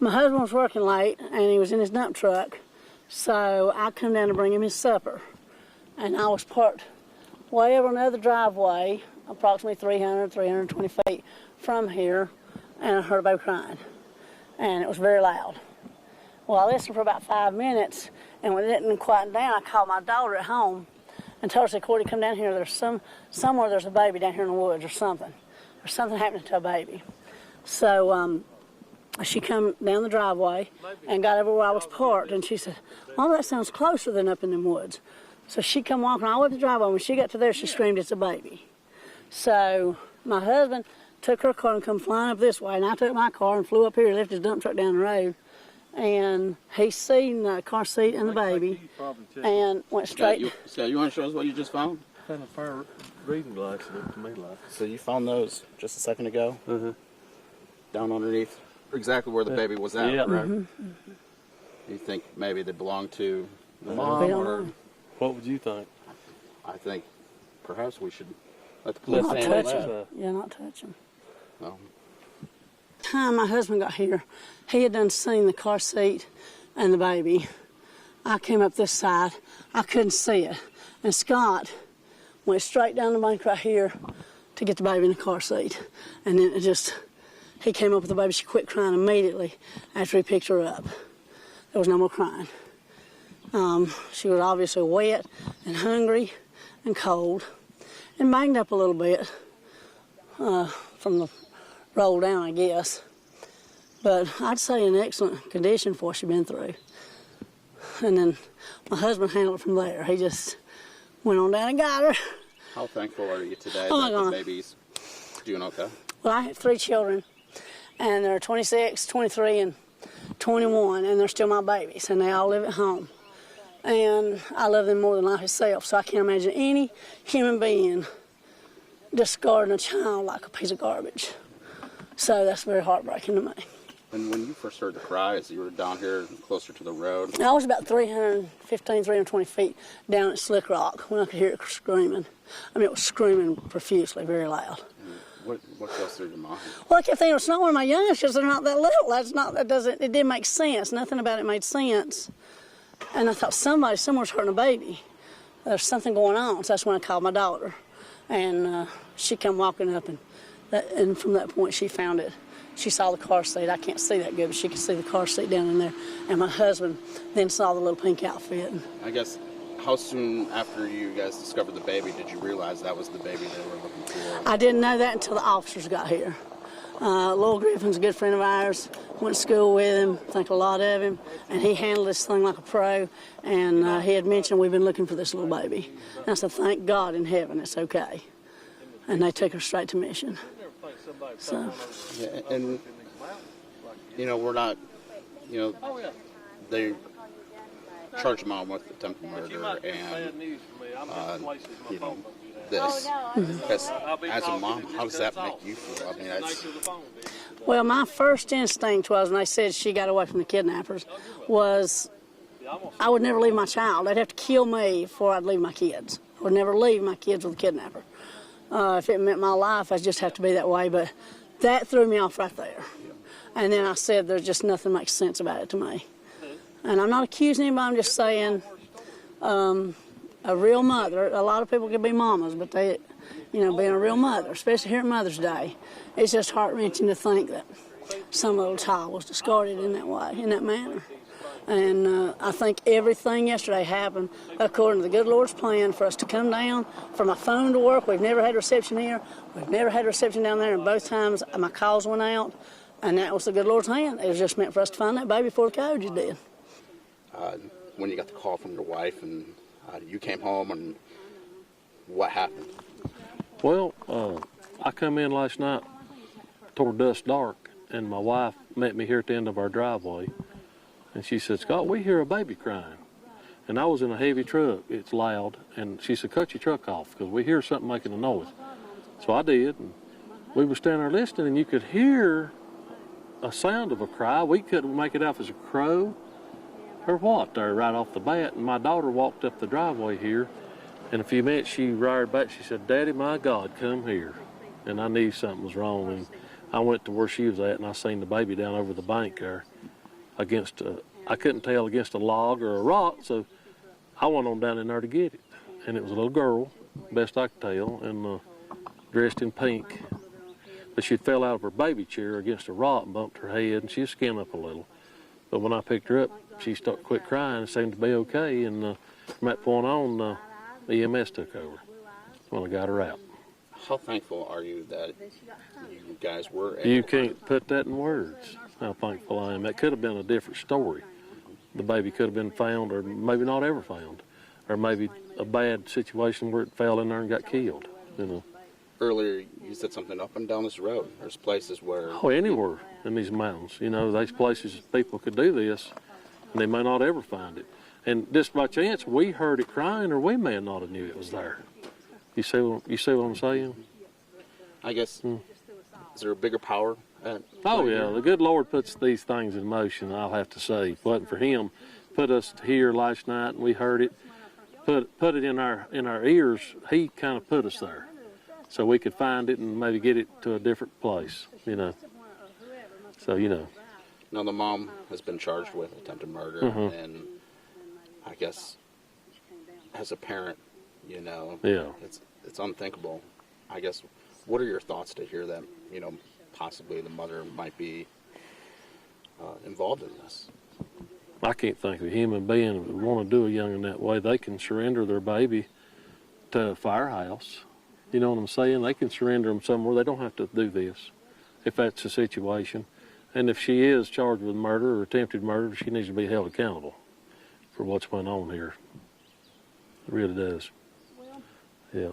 My husband was working late, and he was in his dump truck, so I come down to bring him his supper. And I was parked way over another driveway, approximately 320 feet from here, and I heard a baby crying, and it was very loud. Well, I listened for about 5 minutes, and when it didn't quiet down, I called my daughter at home and told her, said, Cordy, come down here. There's somewhere there's a baby down here in the woods or something. There's something happening to a baby. So she come down the driveway and got over where I was parked, and she said, Mom, that sounds closer than up in them woods. So she come walking all the way up the driveway. When she got to there, she screamed, it's a baby. So my husband took her car and come flying up this way, and I took my car and flew up here, left his dump truck down the road, and he seen the car seat and the baby, and went straight. Scott, you want to show us what you just found? Kind of fire reading glasses looked to me like. So you found those just a second ago? Mm-hmm. Down underneath, exactly where the baby was at, right? Mm-hmm. You think maybe they belong to the mom, or what would you think? I think perhaps we should let the police not touch them. Yeah, not touch them. No. Time my husband got here, he had done seen the car seat and the baby. I came up this side, I couldn't see it, and Scott went straight down the bank right here to get the baby in the car seat, and then he came up with the baby. She quit crying immediately after he picked her up. There was no more crying. She was obviously wet and hungry and cold and banged up a little bit from the roll down, I guess. But I'd say in excellent condition for what she'd been through. And then my husband handled it from there. He just went on down and got her. How thankful are you today that the baby's doing okay? Well, I have 3 children, and they're 26, 23, and 21, and they're still my babies, and they all live at home. And I love them more than life itself, so I can't imagine any human being discarding a child like a piece of garbage. So that's very heartbreaking to me. And when you first heard the cries, you were down here closer to the road? I was about 320 feet down at Slick Rock when I could hear it screaming. I mean, it was screaming profusely, very loud. What goes through your mind? Well, I kept thinking, it's not one of my youngest because they're not that little. It didn't make sense. Nothing about it made sense. And I thought somewhere's hurting a baby. There's something going on. So that's when I called my daughter. And she come walking up, and from that point she found it. She saw the car seat. I can't see that good, but she could see the car seat down in there. And my husband then saw the little pink outfit. I guess, how soon after you guys discovered the baby did you realize that was the baby they were looking for? I didn't know that until the officers got here. Lowell Griffin's a good friend of ours. Went to school with him, think a lot of him, and he handled this thing like a pro. And he had mentioned we've been looking for this little baby. And I said, thank God in heaven it's okay. And they took her straight to Mission. So. Yeah, and we're not, they charged mom with attempted murder and this. As a mom, how does that make you feel? I mean, well, my first instinct was, when they said she got away from the kidnappers, was I would never leave my child. They'd have to kill me before I'd leave my kids. I would never leave my kids with a kidnapper. If it meant my life, I'd just have to be that way. But that threw me off right there. And then I said, there's just nothing makes sense about it to me. And I'm not accusing anybody, I'm just saying a real mother, a lot of people can be mamas, but they, being a real mother, especially here at Mother's Day, it's just heart-wrenching to think that some little child was discarded in that way, in that manner. And I think everything yesterday happened according to the good Lord's plan for us to come down, for my phone to work. We've never had reception here. We've never had reception down there, and both times my calls went out, and that was the good Lord's hand. It was just meant for us to find that baby before the coyotes did. When you got the call from your wife and you came home, and what happened? Well, I come in last night toward dusk dark, and my wife met me here at the end of our driveway. And she said, Scott, we hear a baby crying. And I was in a heavy truck. It's loud. And she said, cut your truck off because we hear something making a noise. So I did. And we were standing there listening, and you could hear a sound of a cry. We couldn't make it out if it was a crow or what there right off the bat. And my daughter walked up the driveway here. In a few minutes, she reared back. She said, Daddy, my God, come here. And I knew something was wrong. And I went to where she was at, and I seen the baby down over the bank there. against I couldn't tell against a log or a rock, so I went on down in there to get it. And it was a little girl, best I could tell, and dressed in pink. But she'd fell out of her baby chair against a rock and bumped her head, and she was skinned up a little. But when I picked her up, she quit crying and seemed to be okay. And from that point on, EMS took over when I got her out. How thankful are you that you guys were able You can't put that in words, how thankful I am. That could have been a different story. The baby could have been found or maybe not ever found, or maybe a bad situation where it fell in there and got killed, you know. Earlier, you said something up and down this road. There's places where... Oh, anywhere in these mountains. You know, there's places people could do this, and they may not ever find it. And just by chance, we heard it crying, or we may not have knew it was there. You see what I'm saying? I guess, is there a bigger power at Oh, yeah. The good Lord puts these things in motion, I'll have to say. If it wasn't for Him, put us here last night, and we heard it, put it in our ears. He kind of put us there, so we could find it and maybe get it to a different place, you know. So, you know. Now, the mom has been charged with attempted murder, and I guess as a parent, you know, Yeah. it's unthinkable. I guess, what are your thoughts to hear that, you know, possibly the mother might be involved in this? I can't think of a human being that would want to do a young'un that way. They can surrender their baby to a firehouse. You know what I'm saying? They can surrender them somewhere. They don't have to do this if that's the situation. And if she is charged with murder or attempted murder, she needs to be held accountable for what's went on here. It really does. Yeah.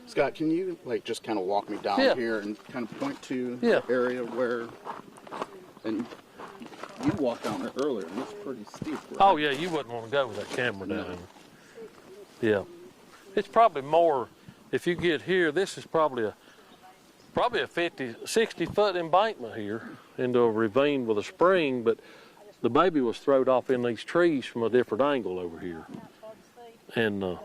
Scott, can you just kind of walk me down here and kind of point to the area where, and you walked down there earlier, and it's pretty steep. Right? Oh yeah, you wouldn't want to go with that camera down there. Yeah. It's probably more, if you get here, this is probably a 50, 60 foot embankment here into a ravine with a spring, but the baby was thrown off in these trees from a different angle over here. And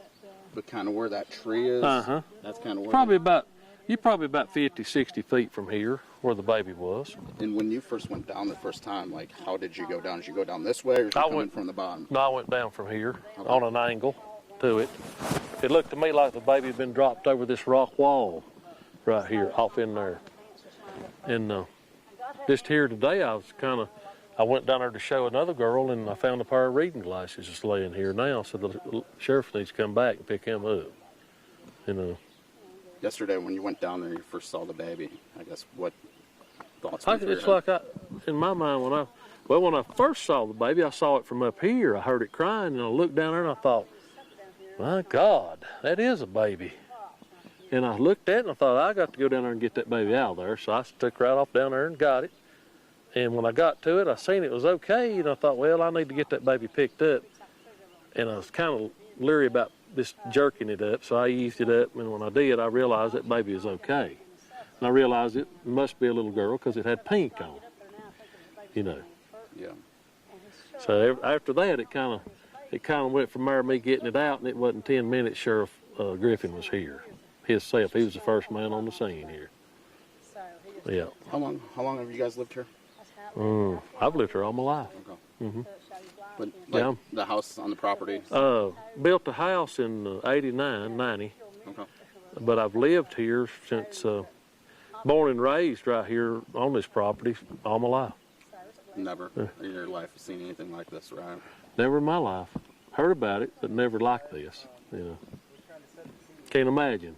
but kind of where that tree is, that's kind of where... You're probably about 50, 60 feet from here where the baby was. And when you first went down the first time, how did you go down? Did you go down this way, or did you come in from the bottom? No, I went down from here on an angle to it. It looked to me like the baby had been dropped over this rock wall right here, off in there. And just here today, I went down there to show another girl, and I found a pair of reading glasses just laying here now. So the sheriff needs to come back and pick him up. You know. Yesterday, when you went down there and you first saw the baby, I guess what thoughts? It's like in my mind, when I first saw the baby, I saw it from up here. I heard it crying, and I looked down there and I thought, my God, that is a baby. And I looked at it and I thought, I got to go down there and get that baby out of there. So I took right off down there and got it. And when I got to it, I seen it was okay, and I thought, well, I need to get that baby picked up. And I was kind of leery about just jerking it up, so I eased it up, and when I did, I realized that baby was okay. And I realized it must be a little girl because it had pink on it, you know. Yeah. So after that, it kind of went from there, me getting it out, and it wasn't 10 minutes, Sheriff Griffin was here himself. He was the first man on the scene here. Yeah. How long have you guys lived here? I've lived here all my life. Okay. But the house on the property? Built the house in 89, 90. Okay. But I've lived here since, born and raised right here on this property all my life. Never in your life seen anything like this, right? Never in my life. Heard about it, but never like this, you know. Can't imagine.